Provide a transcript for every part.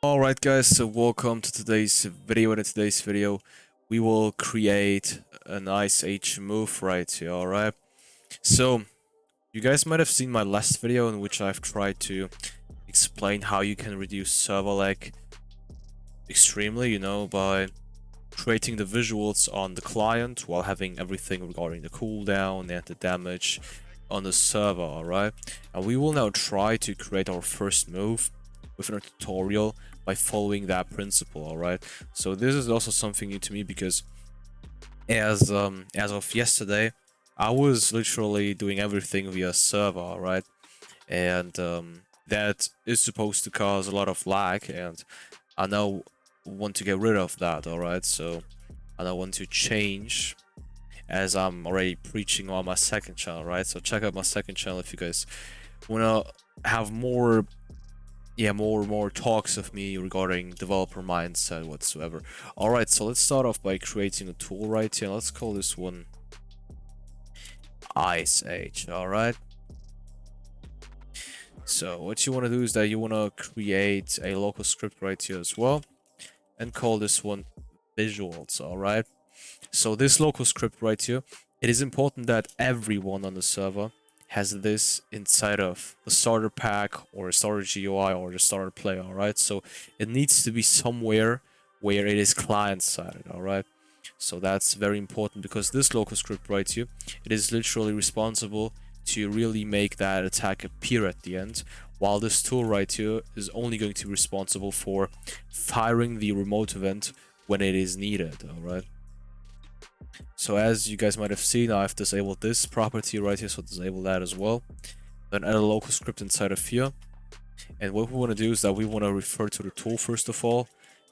Alright guys, so welcome to today's video. In today's video, we will create an Ice Age move right here, alright? So, you guys might have seen my last video in which I've tried to explain how you can reduce server lag extremely, by creating the visuals on the client while having everything regarding the cooldown and the damage on the server, alright? And we will now try to create our first move within a tutorial by following that principle, alright? So this is also something new to me because as of yesterday, I was literally doing everything via server, alright? And that is supposed to cause a lot of lag, and I now want to get rid of that, alright? So I now want to change, as I'm already preaching on my second channel, right? So check out my second channel if you guys wanna have more talks of me regarding developer mindset whatsoever. Alright, so let's start off by creating a tool right here. Let's call this one Ice Age, alright? So what you want to do is that you want to create a local script right here as well and call this one visuals, alright? So this local script right here, it is important that everyone on the server has this inside of the starter pack or a starter GUI or the starter play, alright? So it needs to be somewhere where it is client-sided, alright? So that's very important because this local script right here, it is literally responsible to really make that attack appear at the end, while this tool right here is only going to be responsible for firing the remote event when it is needed, alright? So as you guys might have seen, I've disabled this property right here, so disable that as well. Then add a local script inside of here. And what we want to do is that we want to refer to the tool first of all.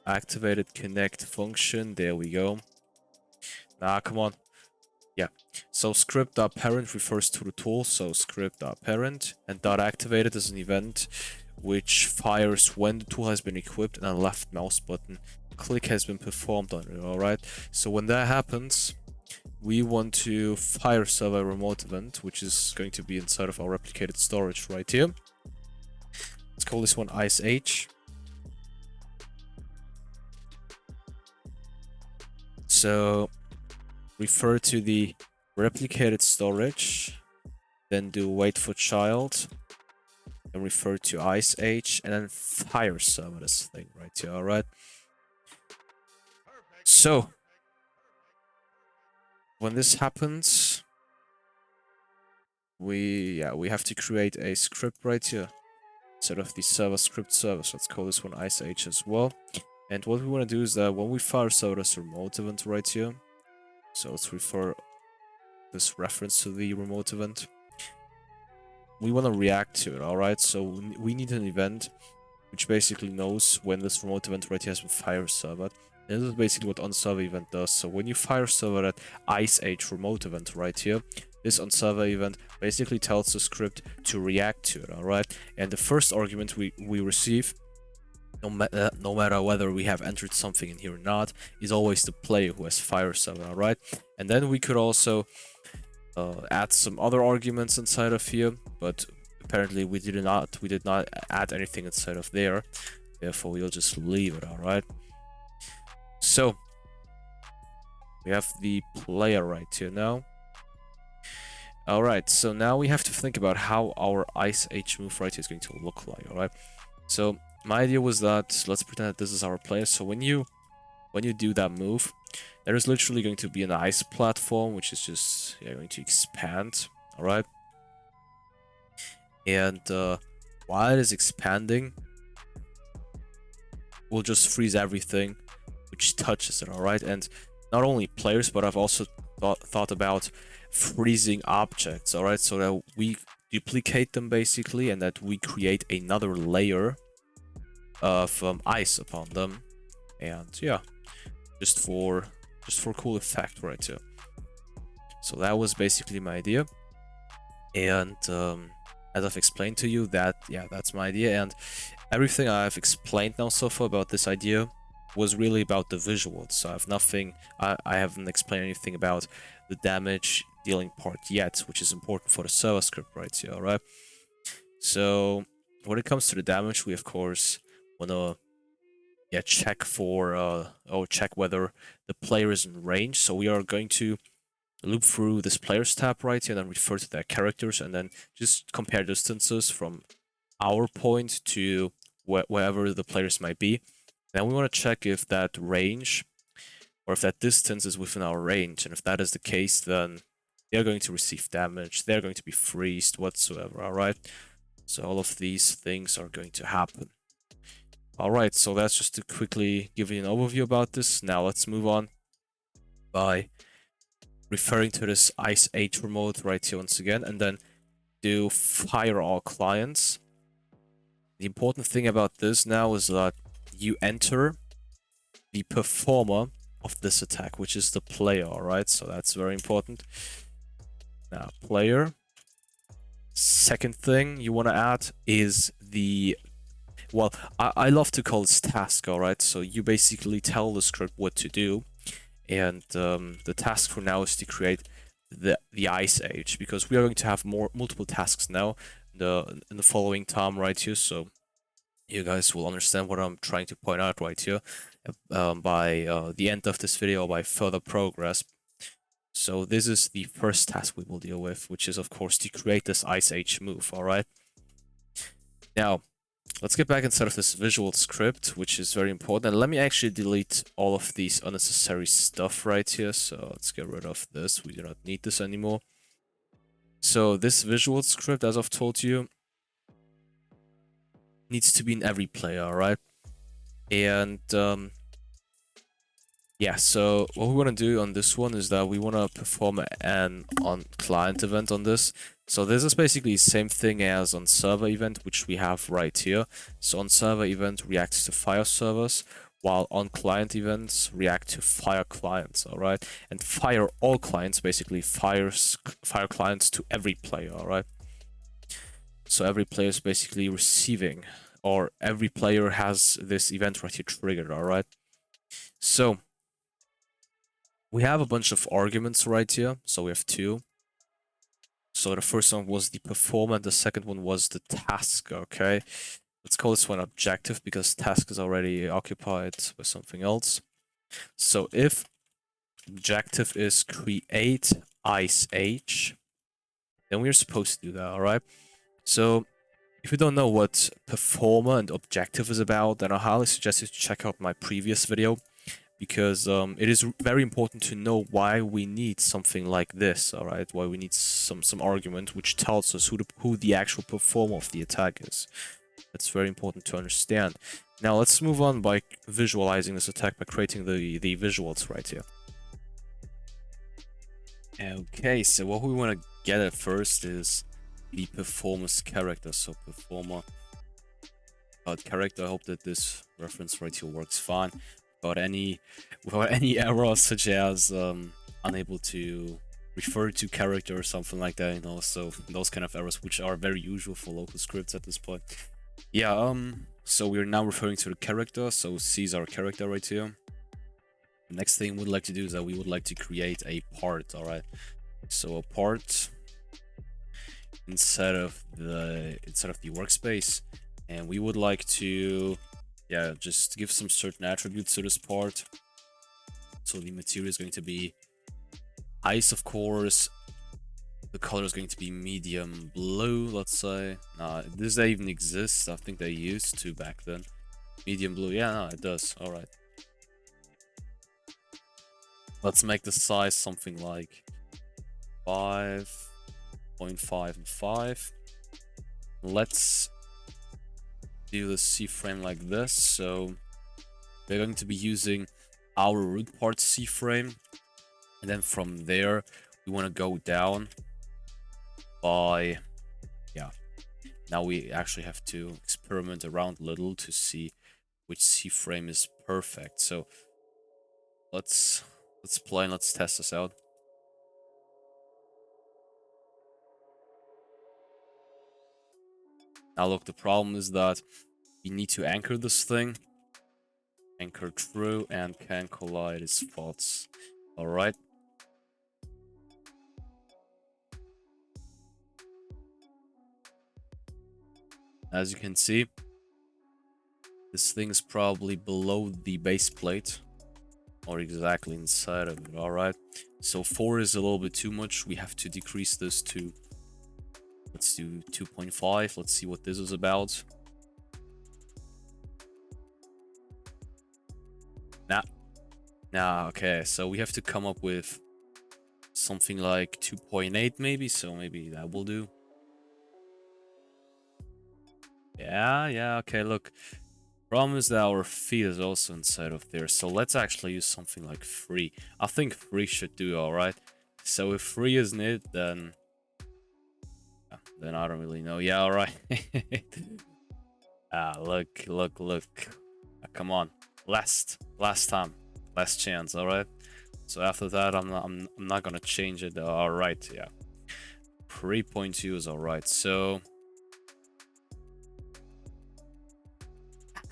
Activated connect function, there we go. Nah, come on. Yeah, so script.parent refers to the tool, so script.parent, and .activated is an event which fires when the tool has been equipped and a left mouse button click has been performed on it, alright? So when that happens, we want to fire server remote event, which is going to be inside of our replicated storage right here. Let's call this one Ice Age. So refer to the replicated storage, then do wait for child, and refer to Ice Age, and then fire server this thing right here, alright? So when this happens, we have to create a script right here instead of the server script server. So let's call this one Ice Age as well. And what we want to do is that when we fire server's remote event right here, so let's refer this reference to the remote event. We want to react to it, alright? So we need an event which basically knows when this remote event right here has been fire servered. And this is basically what on-server event does. So when you fire server that Ice Age remote event right here, this on-server event basically tells the script to react to it, alright? And the first argument we receive, no matter whether we have entered something in here or not, is always the player who has fire server, alright? And then we could also add some other arguments inside of here, but apparently we did not add anything inside of there, therefore we'll just leave it, alright? So we have the player right here now. Alright, so now we have to think about how our Ice Age move right here is going to look like, alright? So my idea was that, let's pretend that this is our player. So when you do that move, there is literally going to be an ice platform, which is just going to expand, alright? And while it is expanding, we'll just freeze everything which touches it, alright? And not only players, but I've also thought about freezing objects, alright? So that we duplicate them basically, and that we create another layer of ice upon them. And yeah, just for cool effect right here. So that was basically my idea. And as I've explained to you, that's my idea. And everything I've explained now so far about this idea was really about the visuals. So I haven't explained anything about the damage dealing part yet, which is important for the server script right here, alright? So when it comes to the damage, we of course want to check for or check whether the player is in range. So we are going to loop through this players tab right here and then refer to their characters and then just compare distances from our point to wherever the players might be. Then we want to check if that range or if that distance is within our range, and if that is the case, then they're going to receive damage, they're going to be freezed whatsoever, alright? So all of these things are going to happen. Alright, so that's just to quickly give you an overview about this. Now let's move on by referring to this Ice Age remote right here once again, and then do fire all clients. The important thing about this now is that you enter the performer of this attack, which is the player, alright? So that's very important. Now, player. Second thing you want to add is the... Well, I love to call this task, alright? So you basically tell the script what to do. And the task for now is to create the Ice Age, because we are going to have multiple tasks now in the following time right here. So you guys will understand what I'm trying to point out right here by the end of this video, by further progress. So this is the first task we will deal with, which is of course to create this Ice Age move, alright? Now, let's get back inside of this visual script, which is very important. And let me actually delete all of these unnecessary stuff right here. So let's get rid of this. We do not need this anymore. So this visual script, as I've told you, needs to be in every player, alright? And yeah, so what we want to do on this one is that we want to perform an on client event on this. So this is basically the same thing as on server event, which we have right here. So on server event reacts to fire servers, while on client events react to fire clients, all right? And fire all clients basically fire clients to every player, all right? So every player is basically receiving, or every player has this event right here triggered, all right? So we have a bunch of arguments right here. So we have two. So the first one was the performer, and the second one was the task, okay? Let's call this one objective because task is already occupied by something else. So if objective is create Ice Age, then we're supposed to do that, alright? So if you don't know what performer and objective is about, then I highly suggest you to check out my previous video, because it is very important to know why we need something like this, all right? Why we need some argument which tells us who the actual performer of the attack is. That's very important to understand. Now let's move on by visualizing this attack by creating the visuals right here. Okay, so what we want to get at first is the performer's character. So performer character. I hope that this reference right here works fine without any errors, such as unable to refer to character or something like that, you know. So those kind of errors, which are very usual for local scripts at this point. Yeah, so we're now referring to the character, so C is our character right here. The next thing we'd like to do is that we would like to create a part, alright? So a part inside of the workspace, and we would like to just give some certain attributes to this part. So the material is going to be ice, of course. The color is going to be medium blue, let's say. Does that even exist? I think they used to back then. Medium blue, yeah, no, it does. Alright. Let's make the size something like 5.5 and 5. Let's do the C-frame like this. So we're going to be using our root part C-frame, and then from there we want to go down by now we actually have to experiment around a little to see which C-frame is perfect. So let's play and let's test this out. Now look, the problem is that you need to anchor this thing. Anchor true and can collide is false. Alright. As you can see, This thing's probably below the base plate, or exactly inside of it. All right. So 4 is a little bit too much. We have to decrease this to, let's do 2.5. Let's see what this is about. Nah, okay. So we have to come up with something like 2.8 maybe. So maybe that will do. Yeah, okay, look. Problem is that our feet is also inside of there. So let's actually use something like 3. I think 3 should do alright. So if 3 isn't it, then I don't really know. Yeah, alright. Look. Come on. Last time. Last chance, alright? So after that, I'm not gonna change it. Alright, yeah. 3.2 is alright. So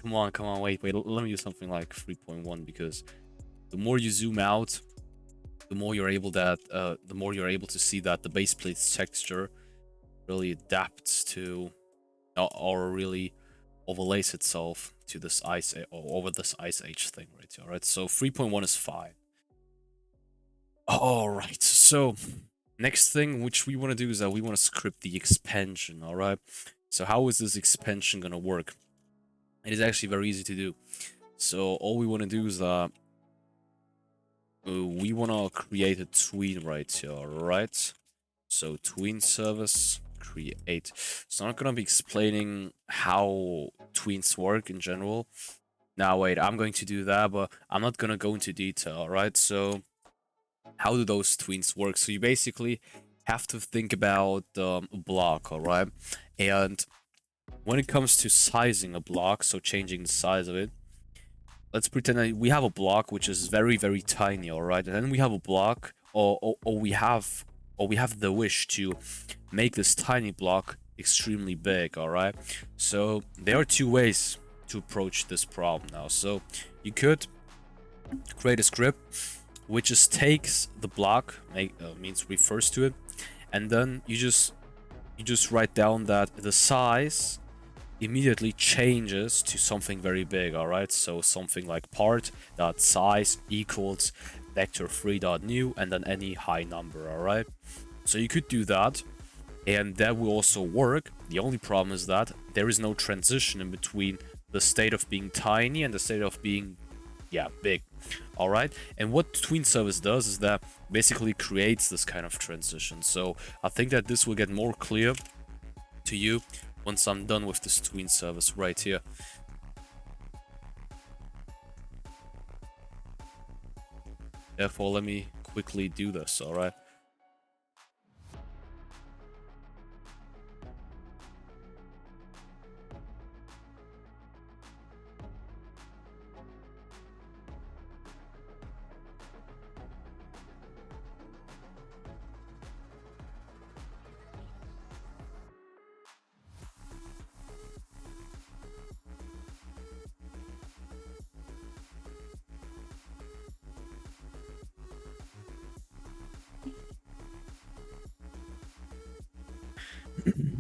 come on, wait, let me do something like 3.1, because the more you zoom out, the more you're able to see that the base plate's texture really adapts to, or really overlays itself to this ice, or over this ice age thing right here. All right, so 3.1 is fine. All right, so next thing which we want to do is that we want to script the expansion. All right, so how is this expansion gonna work? It is actually very easy to do. So all we want to do is we want to create a tween right here. All right, so tween service create. So I'm not gonna be explaining how tweens work in general. Now wait, I'm going to do that, but I'm not gonna go into detail. All right, so how do those tweens work? So you basically have to think about a block. All right, and when it comes to sizing a block, so changing the size of it, let's pretend that we have a block which is very, very tiny, all right? And then we have a block, or we have the wish to make this tiny block extremely big, all right? So there are 2 ways to approach this problem now. So you could create a script which just takes the block, means refers to it, and then you just write down that the size immediately changes to something very big. All right, so something like part.size equals vector3.new and then any high number. All right, so you could do that, and that will also work. The only problem is that there is no transition in between the state of being tiny and the state of being, yeah, big. All right, and what tween service does is that basically creates this kind of transition. So I think that this will get more clear to you once I'm done with this tween service right here. Therefore, let me quickly do this, all right?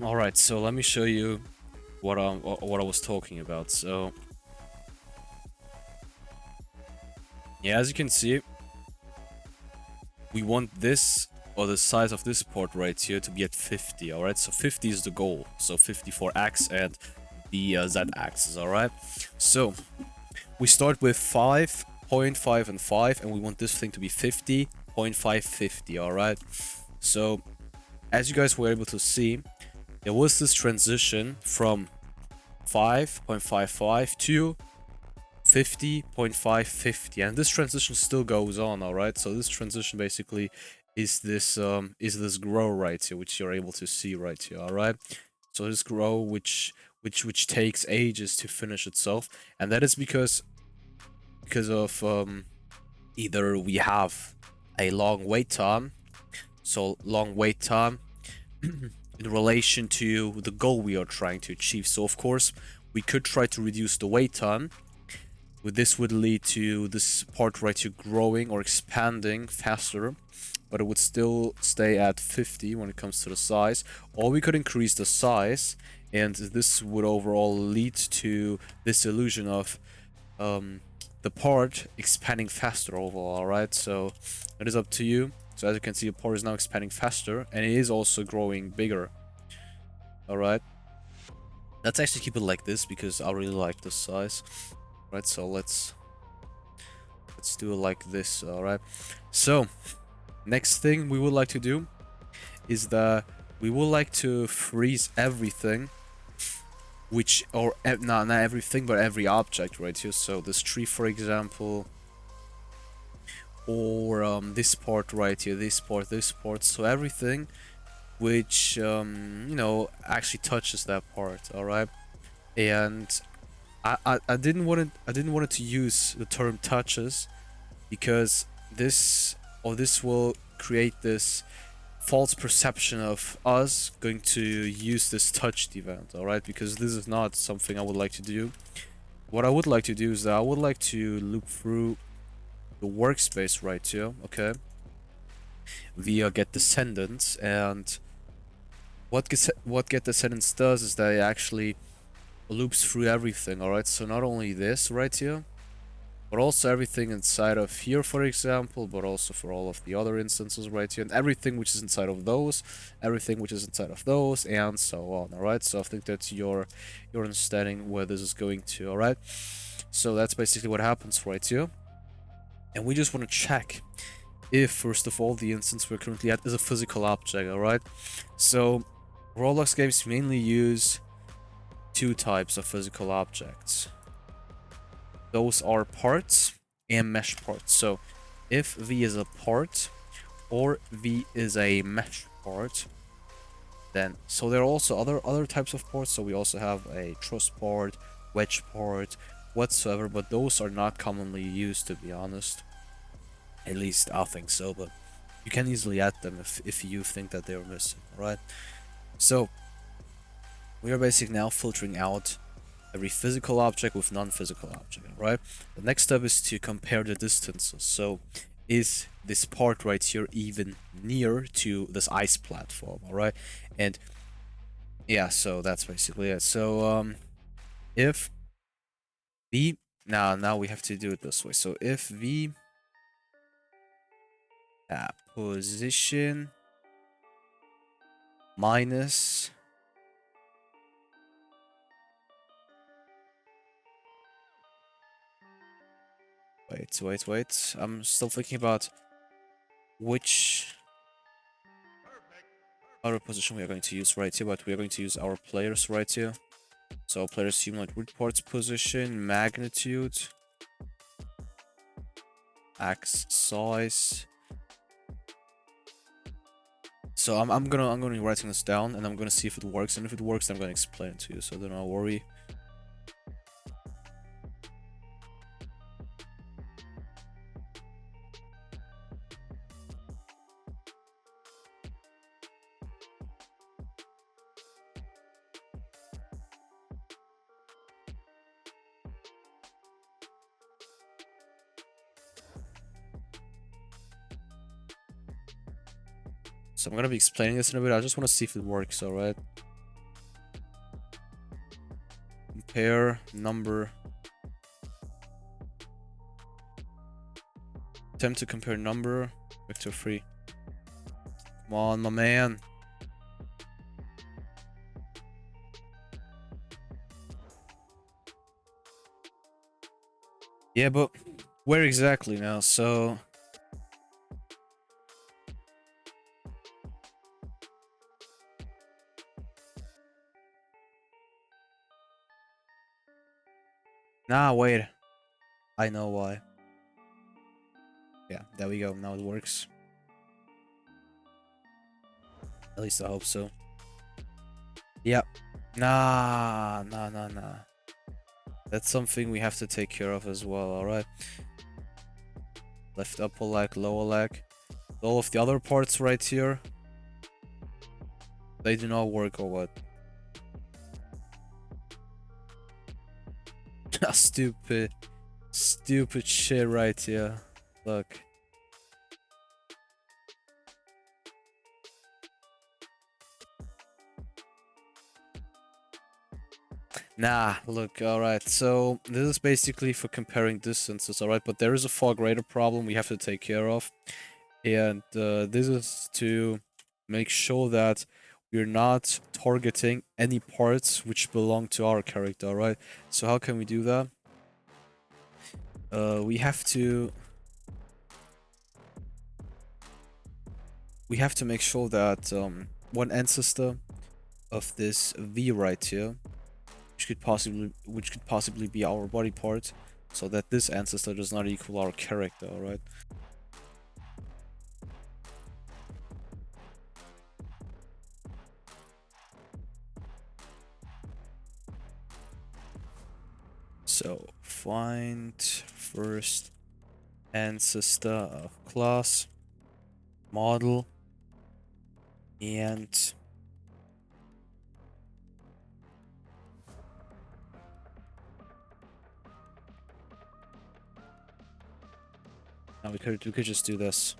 All right, so let me show you what I was talking about. So yeah, as you can see, we want this, or the size of this port right here, to be at 50. All right, so 50 is the goal. So 50 for X and the Z axis. All right, so we start with 5, 0.5, and 5, and we want this thing to be 50, 0.5, 50. All right, so as you guys were able to see, there was this transition from 5.55 to 50.550, and this transition still goes on. All right, so this transition basically is this grow right here, which you're able to see right here. All right, so this grow which takes ages to finish itself, and that is because of either we have a long wait time, so long wait time in relation to the goal we are trying to achieve. So of course we could try to reduce the wait time. This would lead to this part right here growing or expanding faster, but it would still stay at 50 when it comes to the size. Or we could increase the size and this would overall lead to this illusion of the part expanding faster overall, alright? So it is up to you. So as you can see, the part is now expanding faster, and it is also growing bigger, alright? Let's actually keep it like this, because I really like this size. Right, so let's do it like this, alright? So, next thing we would like to do is that we would like to freeze everything, which, or not everything, but every object right here. So this tree, for example, or this part right here, this part. So everything which you know, actually touches that part, all right? And I didn't want it to use the term touches, because this will create this false perception of us going to use this touched event, all right? Because this is not something I would like to do. What I would like to do is that I would like to loop through the workspace right here, okay, via get descendants. And what get descendants does is that it actually loops through everything, all right? So not only this right here, but also everything inside of here, for example, but also for all of the other instances right here, and everything which is inside of those, everything which is inside of those, and so on, all right? So I think that's your understanding where this is going to, all right? So that's basically what happens right here. And we just want to check if, first of all, the instance we're currently at is a physical object, all right? So Roblox games mainly use two types of physical objects. Those are parts and mesh parts. So if V is a part or V is a mesh part, then so there are also other types of parts. So we also have a truss part, wedge part, whatsoever, but those are not commonly used, to be honest. At least I think so, but you can easily add them if you think that they're missing, alright? So we are basically now filtering out every physical object with non-physical object, right? The next step is to compare the distances. So is this part right here even near to this ice platform, all right? And yeah, so that's basically it. So if V, now we have to do it this way. So if V position minus, wait, I'm still thinking about which other position we are going to use right here, but we are going to use our players right here. So players humanoid root parts position, magnitude, axe size. So I'm gonna be writing this down, and I'm gonna see if it works, and if it works, then I'm gonna explain it to you, so don't worry. So I'm gonna be explaining this in a bit. I just want to see if it works, alright? Compare number. Attempt to compare number. Vector 3. Come on, my man. Yeah, but where exactly now? So nah, wait. I know why. Yeah, there we go. Now it works. At least I hope so. Yep. Nah. That's something we have to take care of as well, alright? Left upper leg, lower leg. All of the other parts right here, they do not work or what? Stupid. Stupid shit right here. Look. Nah, look, alright, so this is basically for comparing distances, alright, but there is a far greater problem we have to take care of. And this is to make sure that we're not targeting any parts which belong to our character, alright? So how can we do that? We have to make sure that one ancestor of this V right here, which could possibly be our body part, so that this ancestor does not equal our character, alright? So find first ancestor of class model, and now we could just do this.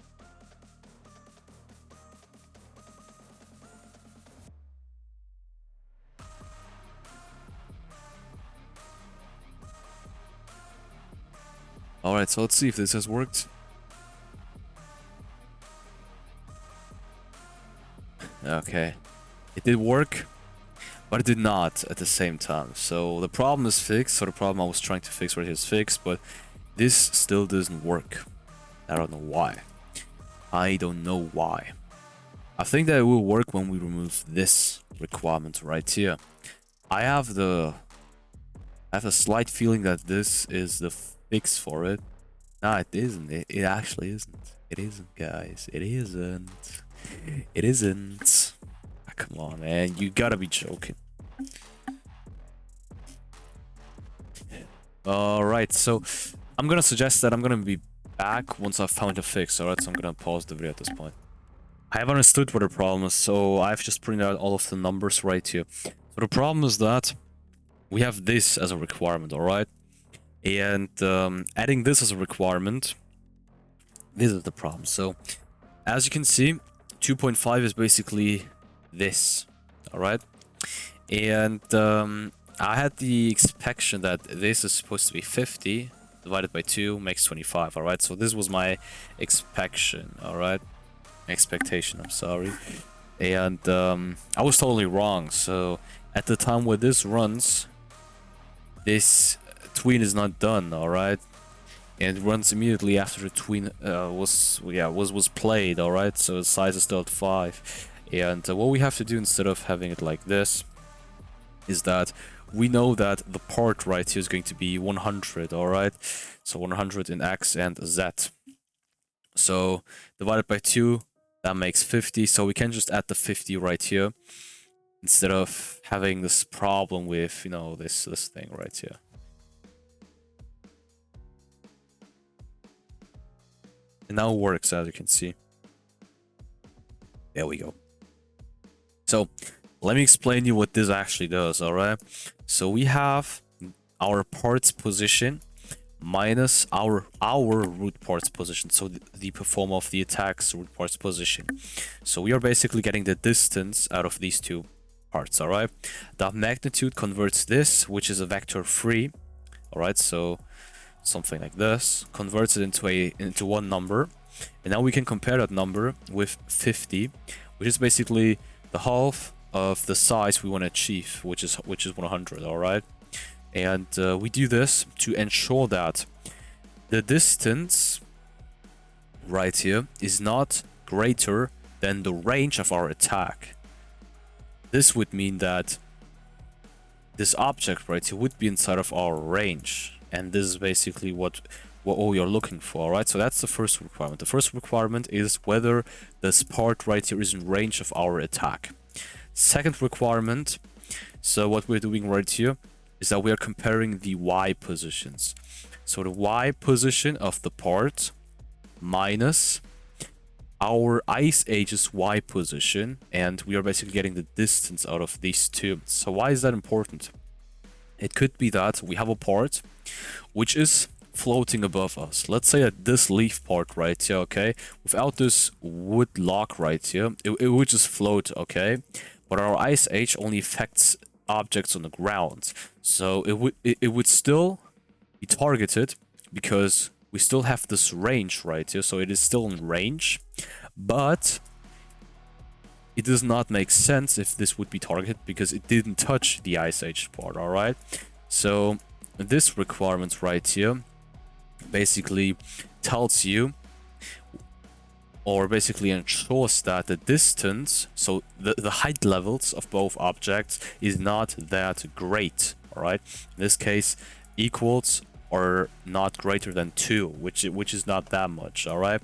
Alright, so let's see if this has worked. Okay. It did work, but it did not at the same time. So the problem is fixed, so the problem I was trying to fix right here is fixed, but this still doesn't work. I don't know why. I don't know why. I think that it will work when we remove this requirement right here. I have a slight feeling that this is the fix for it. No, it isn't. It actually isn't. It isn't, guys. It isn't. It isn't. Ah, come on, man. You gotta be joking. Alright, so I'm gonna suggest that I'm gonna be back once I've found a fix. Alright, so I'm gonna pause the video at this point. I have understood what the problem is, so I've just printed out all of the numbers right here. So the problem is that we have this as a requirement, alright? And adding this as a requirement, this is the problem. So as you can see, 2.5 is basically this, alright? And I had the expectation that this is supposed to be 50 divided by 2 makes 25, alright? So this was my expectation, alright? Expectation, I'm sorry. And I was totally wrong. So at the time where this runs, this tween is not done, alright? And it runs immediately after the tween was played, alright? So the size is still at 5. And what we have to do instead of having it like this is that we know that the part right here is going to be 100, alright? So 100 in X and Z. So divided by 2, that makes 50. So we can just add the 50 right here instead of having this problem with, you know, this thing right here. It now works, as you can see. There we go. So let me explain you what this actually does, alright? So we have our parts position minus our root parts position, so the performer of the attack's root parts position. So we are basically getting the distance out of these two parts, alright? The magnitude converts this, which is a vector 3, alright? So something like this, converts it into one number, and now we can compare that number with 50, which is basically the half of the size we want to achieve, which is 100, alright? And we do this to ensure that the distance right here is not greater than the range of our attack. This would mean that this object right here would be inside of our range, and this is basically what all you're looking for, right? So that's the first requirement. The first requirement is whether this part right here is in range of our attack. Second requirement, so what we're doing right here is that we are comparing the Y positions. So the Y position of the part minus our Ice Age's Y position, and we are basically getting the distance out of these two. So why is that important? It could be that we have a part which is floating above us. Let's say that this leaf part right here, okay, without this wood lock right here, it would just float, okay? But our Ice Age only affects objects on the ground. So it would still be targeted because we still have this range right here. So it is still in range, but it does not make sense if this would be targeted because it didn't touch the Ice Age part, alright? So this requirement right here basically tells you, or basically ensures that the distance, so the height levels of both objects is not that great, alright? In this case, equals or not greater than 2, which is not that much, alright?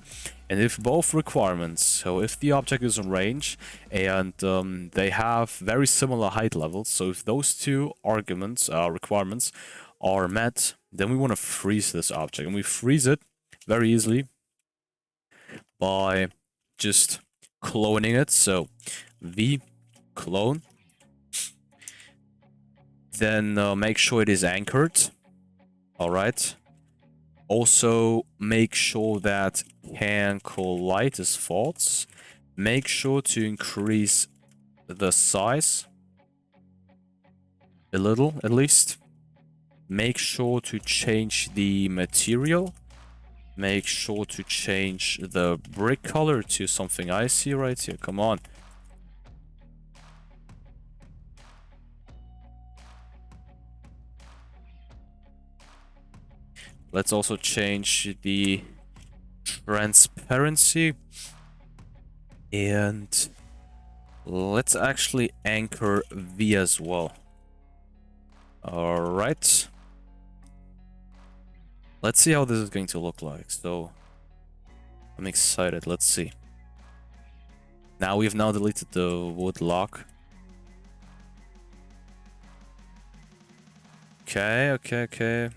And if both requirements, so if the object is in range and they have very similar height levels, so if those two arguments, requirements are met, then we want to freeze this object. And we freeze it very easily by just cloning it. So v clone, then make sure it is anchored. All right. Also make sure that can collide is false. Make sure to increase the size a little at least. Make sure to change the material. Make sure to change the brick color to something icy right here. Come on. Let's also change the transparency. And let's actually anchor V as well. Alright. Let's see how this is going to look like. So I'm excited. Let's see. Now we've now deleted the wood lock. Okay.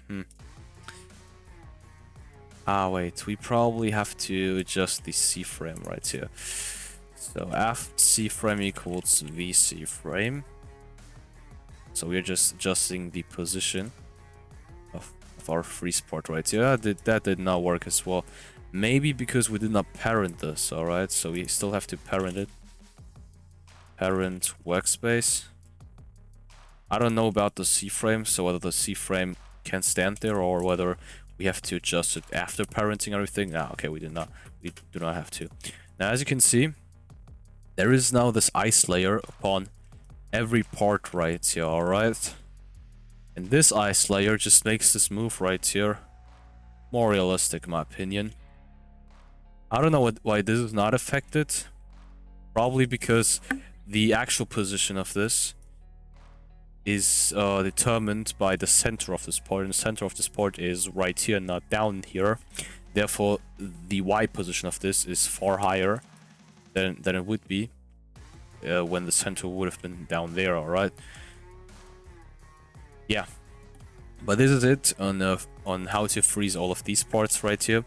Ah, wait. We probably have to adjust the C-frame right here. So F C-frame equals V C-frame. So we're just adjusting the position of our freeze part right here. That did not work as well. Maybe because we did not parent this, alright? So we still have to parent it. Parent workspace. I don't know about the C-frame, so whether the C-frame can stand there or whether we have to adjust it after parenting everything. Ah, okay, we do not have to. Now, as you can see, there is now this ice layer upon every part right here, alright? And this ice layer just makes this move right here more realistic, in my opinion. I don't know why this is not affected. Probably because the actual position of this is determined by the center of this part, and the center of this part is right here, not down here. Therefore, the Y position of this is far higher than it would be when the center would have been down there, alright? Yeah. But this is it on how to freeze all of these parts right here.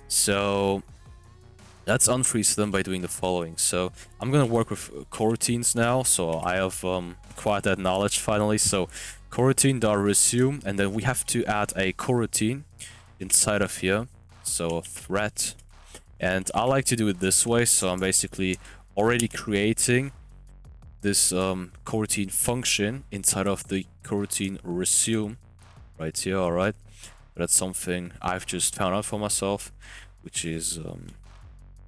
So let's unfreeze them by doing the following. So I'm gonna work with coroutines now, so I have acquired that knowledge finally. So coroutine.resume, and then we have to add a coroutine inside of here. So a thread, and I like to do it this way. So I'm basically already creating this coroutine function inside of the coroutine resume right here. All right, that's something I've just found out for myself, which is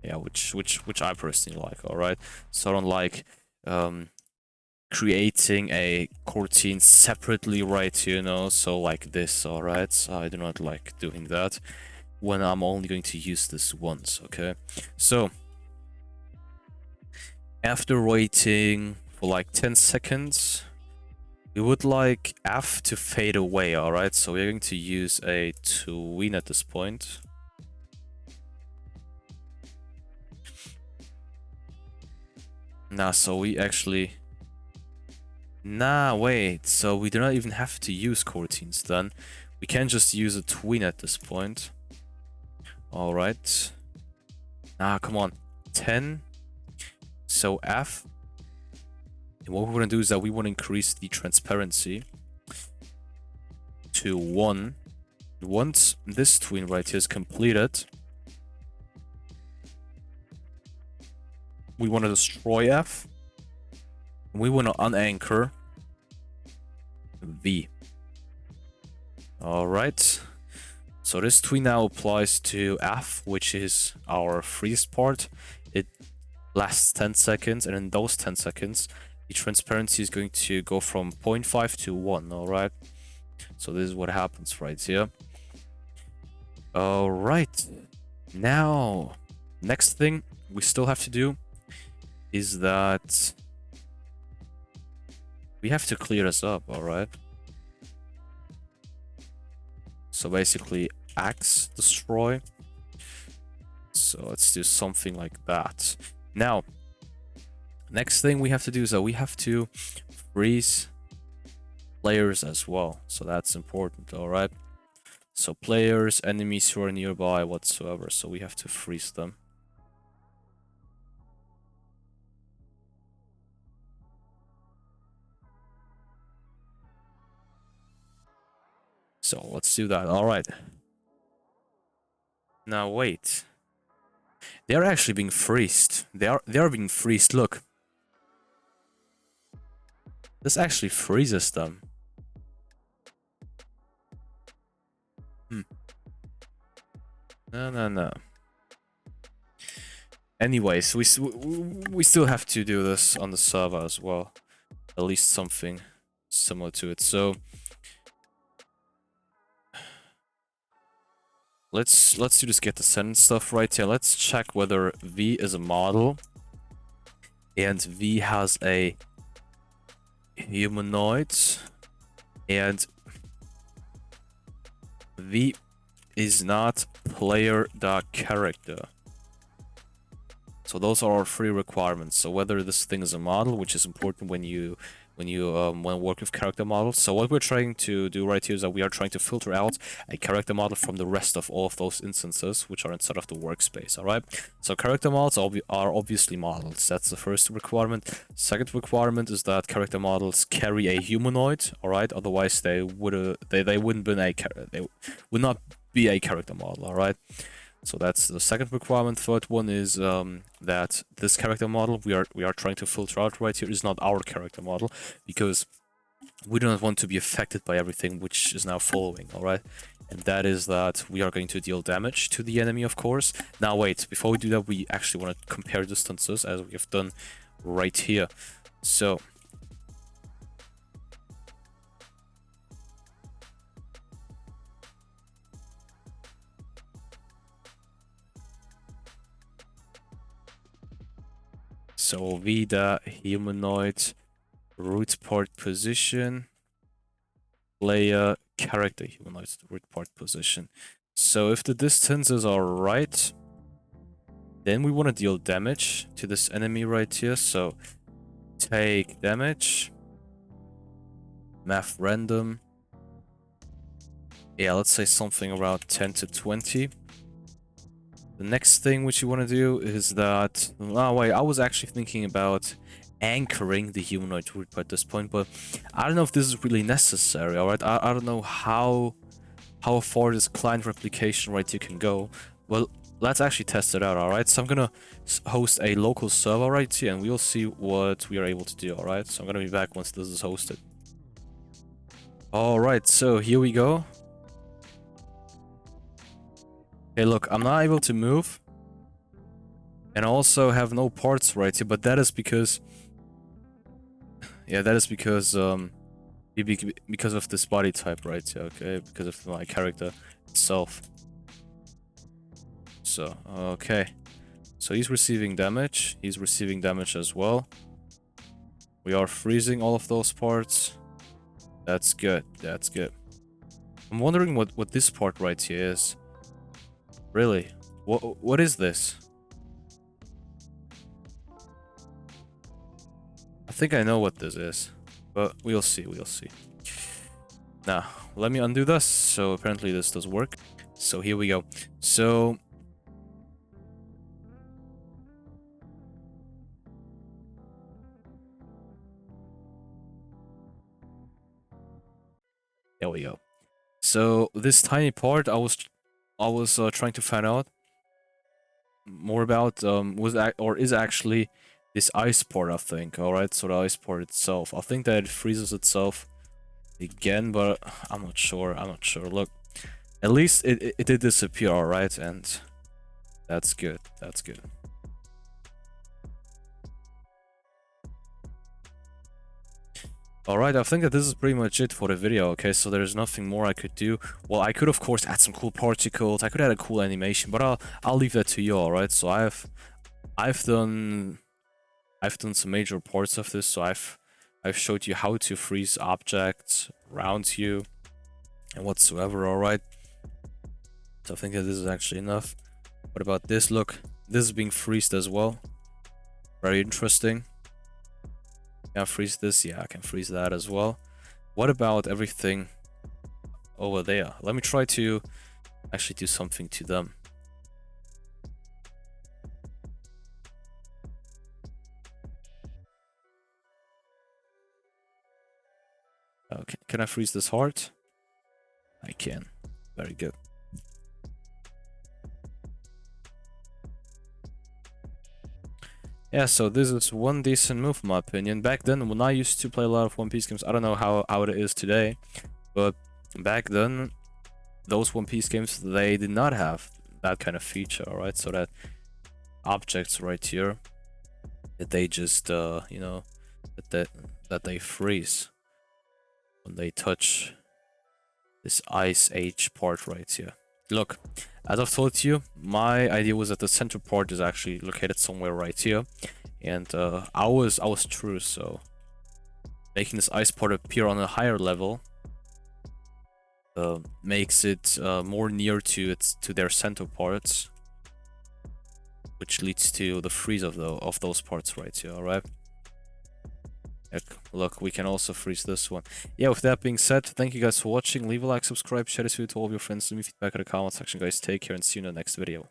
yeah, which I personally like. All right, so I don't like creating a coroutine separately right here, you know, so like this. All right, so I do not like doing that when I'm only going to use this once. Okay, so after waiting for like 10 seconds, we would like F to fade away. All right, so we're going to use a tween at this point. Nah, so we actually... Nah, wait, so we do not even have to use coroutines then. We can just use a tween at this point. Alright. Nah, come on. 10. So F. And what we're going to do is that we want to increase the transparency to 1. Once this tween right here is completed, we want to destroy F. We want to unanchor V. All right. So this tweet now applies to F, which is our freeze part. It lasts 10 seconds, and in those 10 seconds, the transparency is going to go from 0.5 to 1, all right? So this is what happens right here. All right. Now, next thing we still have to do is that we have to clear this up, all right? So basically, axe destroy. So let's do something like that. Now, next thing we have to do is that we have to freeze players as well. So that's important, all right? So players, enemies who are nearby, whatsoever. So we have to freeze them. So let's do that. All right. Now wait. They are actually being freezed. They are being freezed. Look. This actually freezes them. No. Anyways, we still have to do this on the server as well. At least something similar to it. So let's do this get the sentence stuff right here. Let's check whether V is a model and V has a humanoid and V is not player.character. So those are our three requirements. So whether this thing is a model, which is important when you work with character models. So what we're trying to do right here is that we are trying to filter out a character model from the rest of all of those instances which are inside of the workspace. All right. So character models are obviously models. That's the first requirement. Second requirement is that character models carry a humanoid. All right. Otherwise they would not be a character model. All right. So that's the second requirement. Third one is that this character model we are trying to filter out right here is not our character model, because we do not want to be affected by everything which is now following, all right? And that is that we are going to deal damage to the enemy, of course. Now wait, before we do that, we actually want to compare distances as we have done right here. So Vida humanoid root part position player character humanoid root part position. So if the distances are right, then we want to deal damage to this enemy right here. So take damage, math random. Yeah, let's say something around 10 to 20. The next thing which you want to do is that... Oh, wait, I was actually thinking about anchoring the humanoid root at this point, but I don't know if this is really necessary, alright? I don't know how far this client replication right here can go. Well, let's actually test it out, alright? So I'm gonna host a local server right here, and we'll see what we are able to do, alright? So I'm gonna be back once this is hosted. Alright, so here we go. Okay, look, I'm not able to move. And also have no parts right here, but that is because... Yeah, that is because of this body type right here, okay? Because of my character itself. So, okay. So he's receiving damage. He's receiving damage as well. We are freezing all of those parts. That's good. That's good. I'm wondering what this part right here is. Really? What is this? I think I know what this is, but we'll see, we'll see. Now, let me undo this. So apparently this does work. So here we go. So... There we go. So this tiny part I was trying to find out more about is actually this ice part, I think. All right, so the ice part itself. I think that it freezes itself again, but I'm not sure. I'm not sure. Look, at least it did disappear, all right, and that's good. That's good. Alright, I think that this is pretty much it for the video, okay? So there's nothing more I could do. Well, I could of course add some cool particles, I could add a cool animation, but I'll leave that to you, alright? So I've done some major parts of this, so I've showed you how to freeze objects around you and whatsoever, alright? So I think that this is actually enough. What about this? Look, this is being freezed as well. Very interesting. Can I freeze this? Yeah, I can freeze that as well. What about everything over there? Let me try to actually do something to them. Okay, can I freeze this heart? I can. Very good. Yeah, so this is one decent move in my opinion. Back then, when I used to play a lot of One Piece games, I don't know how it is today, but back then, those One Piece games, they did not have that kind of feature, alright? So that objects right here, that they just, you know, that they freeze when they touch this Ice Age part right here. Look, as I've told you, my idea was that the center part is actually located somewhere right here, and I was true. So making this ice part appear on a higher level makes it more near to their center parts, which leads to the freeze of those parts right here. All right. Look, we can also freeze this one. Yeah, with that being said, thank you guys for watching. Leave a like, subscribe, share this video to all of your friends. Leave me feedback in the comment section, guys. Take care and see you in the next video.